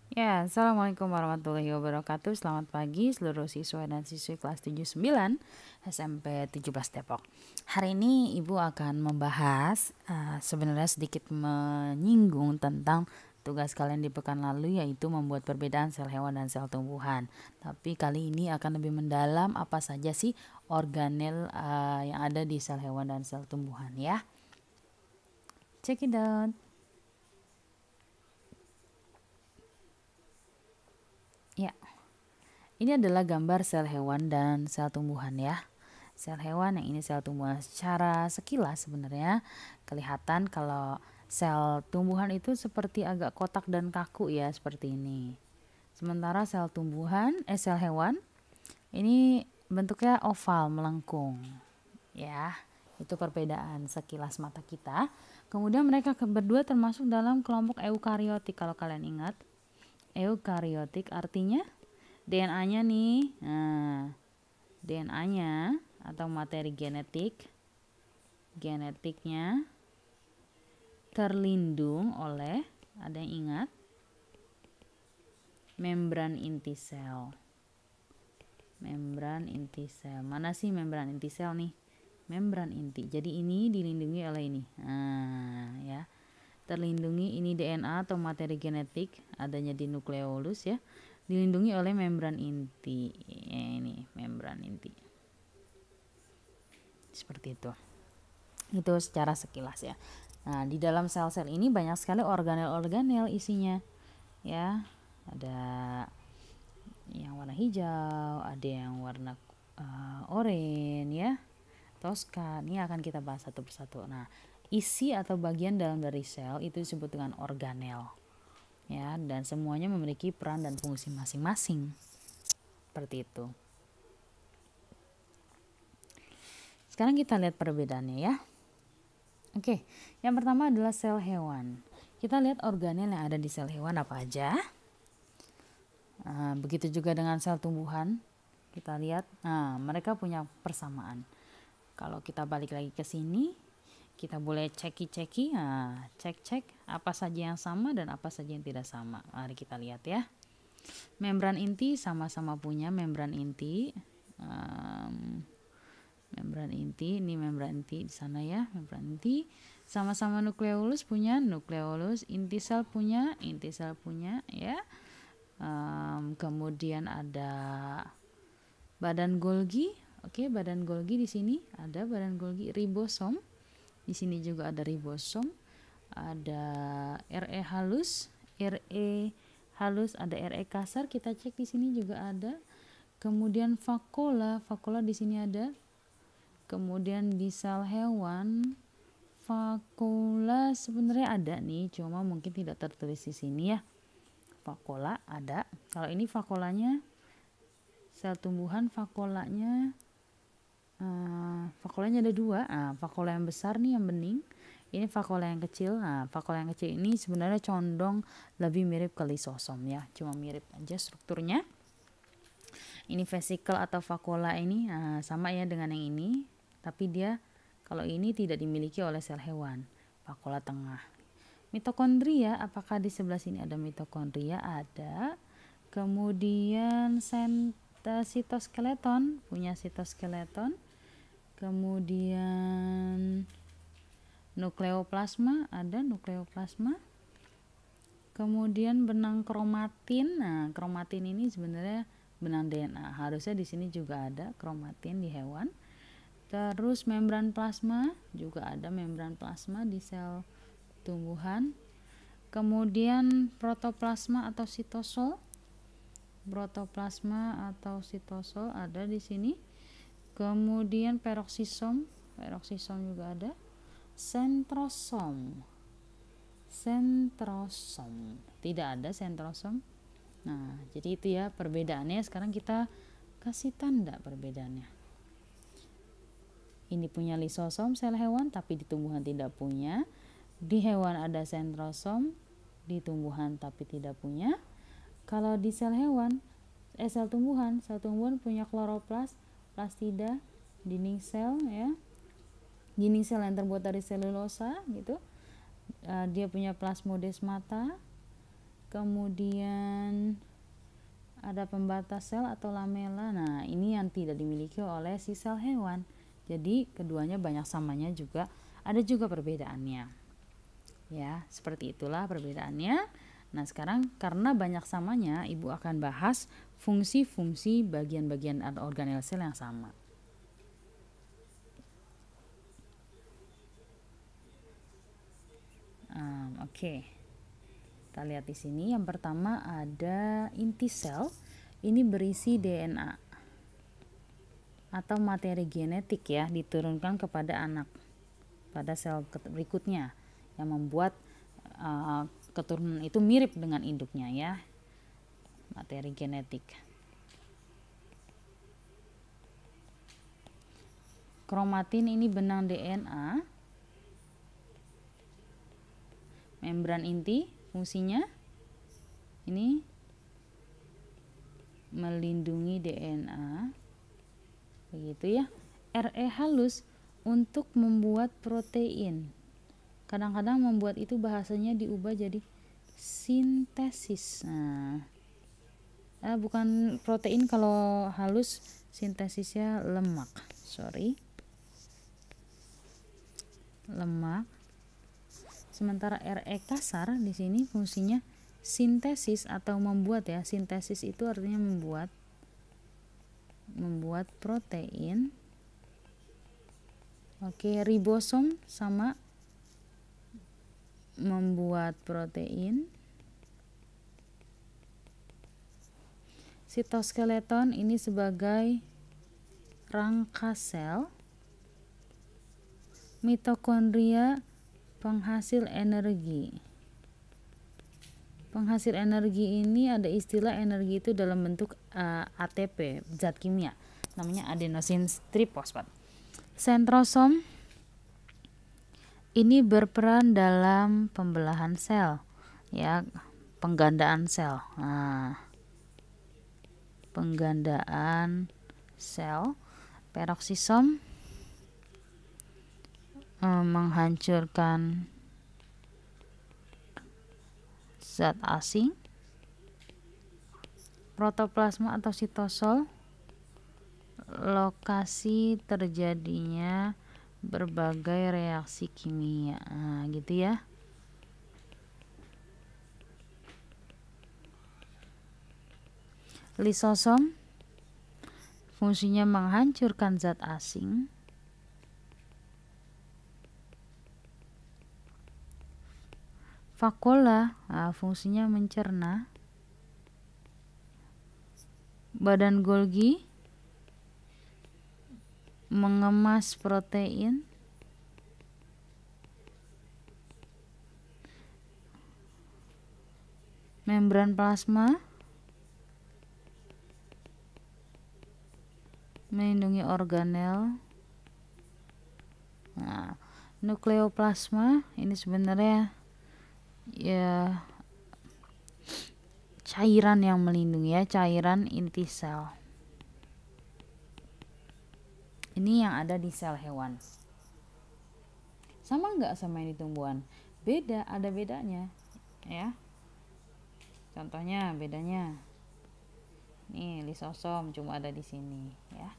Ya, Assalamualaikum warahmatullahi wabarakatuh. Selamat pagi seluruh siswa dan siswi kelas 79 SMP 17 Depok. Hari ini Ibu akan membahas sebenarnya sedikit menyinggung tentang tugas kalian di pekan lalu, yaitu membuat perbedaan sel hewan dan sel tumbuhan. Tapi kali ini akan lebih mendalam apa saja sih organel yang ada di sel hewan dan sel tumbuhan ya. Check it out. Ya. Ini adalah gambar sel hewan dan sel tumbuhan ya. Sel hewan, yang ini sel tumbuhan. Secara sekilas sebenarnya kelihatan kalau sel tumbuhan itu seperti agak kotak dan kaku ya, seperti ini. Sementara sel hewan ini bentuknya oval, melengkung. Ya, itu perbedaan sekilas mata kita. Kemudian mereka berdua termasuk dalam kelompok eukariotik kalau kalian ingat. Eukariotik artinya DNA-nya nih. Nah, DNA-nya atau materi genetiknya terlindung oleh, ada yang ingat, membran inti sel. Membran inti sel. Mana sih membran inti sel nih? Membran inti. Jadi ini dilindungi oleh ini. Nah, ya. Terlindungi ini DNA atau materi genetik adanya di nukleolus ya. Dilindungi oleh membran inti. Ini membran inti. Seperti itu. Itu secara sekilas ya. Nah, di dalam sel-sel ini banyak sekali organel-organel isinya. Ya, ada yang warna hijau, ada yang warna oranye ya. Tosca. Ini akan kita bahas satu persatu. Nah, isi atau bagian dalam dari sel itu disebut dengan organel. Ya, dan semuanya memiliki peran dan fungsi masing-masing. Seperti itu. Sekarang kita lihat perbedaannya ya. Oke, yang pertama adalah sel hewan. Kita lihat organel yang ada di sel hewan apa aja. Begitu juga dengan sel tumbuhan. Kita lihat, mereka punya persamaan. Kalau kita balik lagi ke sini, kita boleh cek-cek apa saja yang sama dan apa saja yang tidak sama. Mari kita lihat ya. Membran inti sama-sama punya membran inti. Membran inti, ini membran inti di sana ya, membran inti. Sama-sama nukleolus punya nukleolus, inti sel punya ya. Kemudian ada badan Golgi. Oke, badan Golgi di sini ada badan Golgi, ribosom. Di sini juga ada ribosom. Ada RE halus, ada RE kasar, kita cek di sini juga ada. Kemudian vakuola di sini ada. Kemudian di sel hewan, vakuola sebenarnya ada nih, cuma mungkin tidak tertulis di sini ya. Vakuola ada. Kalau ini vakuolanya sel tumbuhan, vakuolanya ada dua. Vakuola yang besar nih yang bening, ini vakuola yang kecil. Vakuola yang kecil ini sebenarnya condong lebih mirip ke lisosom ya, cuma mirip aja strukturnya. Ini vesikel atau vakuola ini sama ya dengan yang ini, tapi dia kalau ini tidak dimiliki oleh sel hewan. Vakuola tengah. Mitokondria, apakah di sebelah sini ada mitokondria? Ada. Kemudian sitoskeleton, punya sitoskeleton. Kemudian nukleoplasma, ada nukleoplasma. Kemudian benang kromatin. Nah, kromatin ini sebenarnya benang DNA. Harusnya di sini juga ada kromatin di hewan. Terus membran plasma, juga ada membran plasma di sel tumbuhan. Kemudian protoplasma atau sitosol. Protoplasma atau sitosol ada di sini. Kemudian peroksisom juga ada. Sentrosom tidak ada sentrosom. Nah, jadi itu ya perbedaannya. Sekarang kita kasih tanda perbedaannya. Ini punya lisosom sel hewan, tapi di tumbuhan tidak punya. Di hewan ada sentrosom, di tumbuhan tapi tidak punya. Kalau di sel hewan, sel tumbuhan punya kloroplas, plastida, dinding sel ya. Dinding sel yang terbuat dari selulosa gitu. Dia punya plasmodesmata. Kemudian ada pembatas sel atau lamela. Nah, ini yang tidak dimiliki oleh si sel hewan. Jadi keduanya banyak samanya juga, ada juga perbedaannya. Ya, seperti itulah perbedaannya. Nah, sekarang karena banyak samanya, Ibu akan bahas fungsi-fungsi bagian-bagian organel sel yang sama. Oke. Kita lihat di sini. Yang pertama ada inti sel. Ini berisi DNA atau materi genetik ya, diturunkan kepada anak pada sel berikutnya yang membuat keturunan itu mirip dengan induknya ya. Materi genetik. Kromatin ini benang DNA. Membran inti fungsinya ini melindungi DNA. Begitu ya. RE halus untuk membuat protein. Kadang-kadang membuat itu bahasanya diubah jadi sintesis. Bukan protein kalau halus, sintesisnya lemak. Lemak. Sementara RE kasar di sini fungsinya sintesis atau membuat ya. Sintesis itu artinya membuat protein. Oke, ribosom sama membuat protein. Sitoskeleton ini sebagai rangka sel. Mitokondria penghasil energi. Penghasil energi ini ada istilah energi itu dalam bentuk ATP, zat kimia. Namanya adenosin trifosfat. Sentrosom ini berperan dalam pembelahan sel, ya, penggandaan sel. Penggandaan sel. Peroksisom menghancurkan zat asing. Protoplasma atau sitosol, lokasi terjadinya berbagai reaksi kimia. Gitu ya. Lisosom fungsinya menghancurkan zat asing. Vakuola fungsinya mencerna. Badan Golgi mengemas protein. Membran plasma melindungi organel. Nukleoplasma ini sebenarnya ya cairan yang melindungi ya, cairan inti sel. Ini yang ada di sel hewan. Sama nggak sama yang di tumbuhan? Beda, ada bedanya ya. Contohnya bedanya. Nih, lisosom cuma ada di sini ya.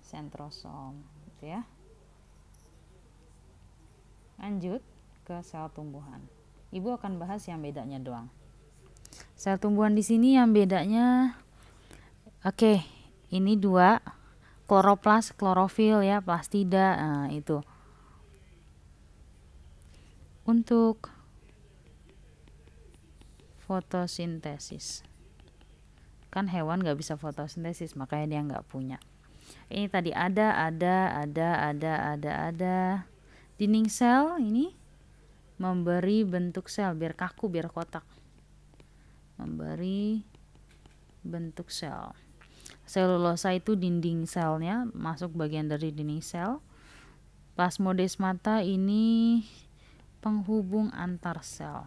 Sentrosom gitu ya. Lanjut ke sel tumbuhan. Ibu akan bahas yang bedanya doang. Sel tumbuhan di sini yang bedanya, ini 2, kloroplas, klorofil ya, plastida. Itu untuk fotosintesis. Kan hewan nggak bisa fotosintesis, makanya dia nggak punya. Ini tadi ada. Dinding sel ini memberi bentuk sel biar kaku, biar kotak. Memberi bentuk sel. Selulosa itu dinding selnya, masuk bagian dari dinding sel. Plasmodesmata ini penghubung antar sel.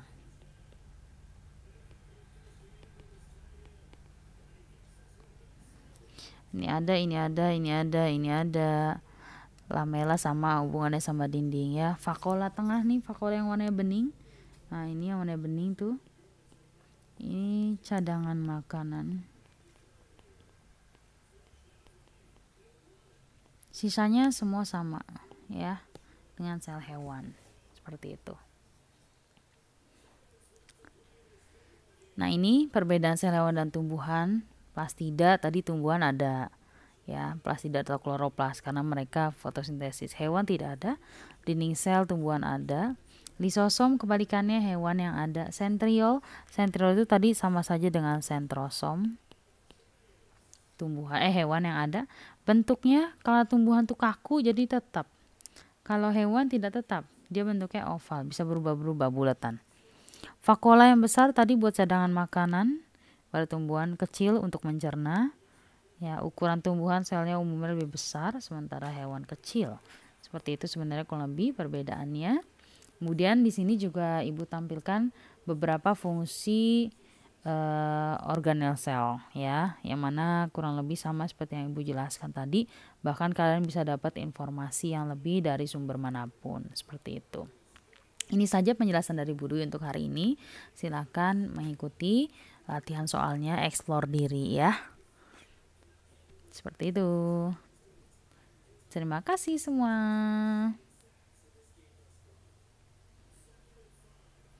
Ini ada. Lamela sama hubungannya sama dinding ya. Vakuola tengah nih, vakuola yang warnanya bening. Ini yang warnanya bening tuh. Ini cadangan makanan. Sisanya semua sama ya dengan sel hewan. Seperti itu. Nah, ini perbedaan sel hewan dan tumbuhan. Plastida tadi tumbuhan ada ya, plastida atau kloroplas karena mereka fotosintesis. Hewan tidak ada. Dinding sel tumbuhan ada. Lisosom kebalikannya hewan yang ada. Sentriol itu tadi sama saja dengan sentrosom. Hewan yang ada. Bentuknya kalau tumbuhan tuh kaku jadi tetap. Kalau hewan tidak tetap, dia bentuknya oval, bisa berubah-berubah bulatan. Vakuola yang besar tadi buat cadangan makanan pada tumbuhan, kecil untuk mencerna. Ya, ukuran tumbuhan selnya umumnya lebih besar sementara hewan kecil. Seperti itu sebenarnya kurang lebih perbedaannya. Kemudian di sini juga Ibu tampilkan beberapa fungsi organel sel ya, yang mana kurang lebih sama seperti yang Ibu jelaskan tadi. Bahkan kalian bisa dapat informasi yang lebih dari sumber manapun, seperti itu. Ini saja penjelasan dari Bu Dwi untuk hari ini. Silakan mengikuti latihan soalnya, explore diri ya. Seperti itu. Terima kasih semua.